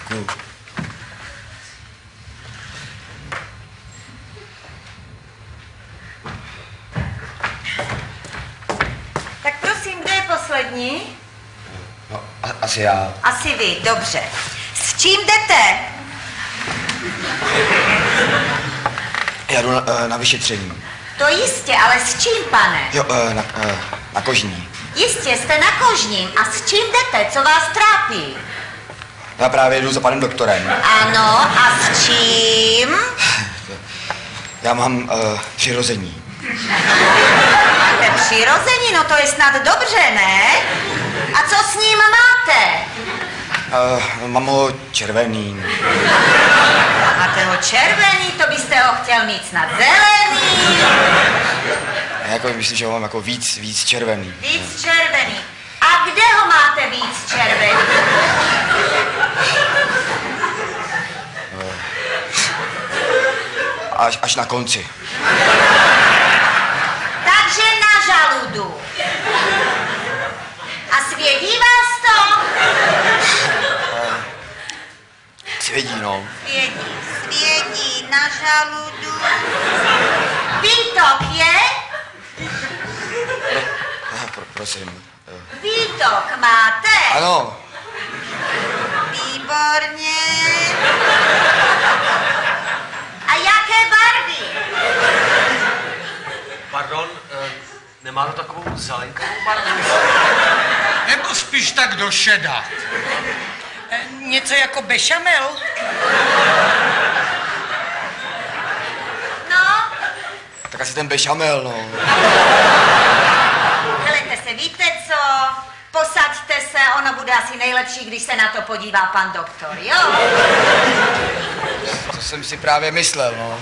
No. Tak prosím, kdo je poslední? No, asi já. Asi vy, dobře. S čím jdete? Já jdu na vyšetření. To jistě, ale s čím, pane? Jo, na kožní. Jistě, jste na kožním. A s čím jdete? Co vás trápí? Já právě jdu za panem doktorem. Ano, a s čím? Já mám přirození. Máte přirození? No to je snad dobře, ne? A co s ním máte? Mám ho červený. Máte ho červený, to byste ho chtěl mít snad zelený. Já jako myslím, že ho mám jako víc červený. Víc červený. A kde ho máte víc červený? Až na konci. Takže na žaludu. A svědí vás to? Svědí, no. Svědí na žaludu. Výtok je? Prosím. Výtok máte? Ano. Výborně. A jaké barvy? Pardon, nemá to takovou zelenkavou barvu? Nebo spíš tak do šeda. Něco jako bešamel? No, Tak asi ten bešamel, no. helejte se, víte co? Posaďte se, ono bude asi nejlepší, když se na to podívá pan doktor, jo? To jsem si právě myslel, no.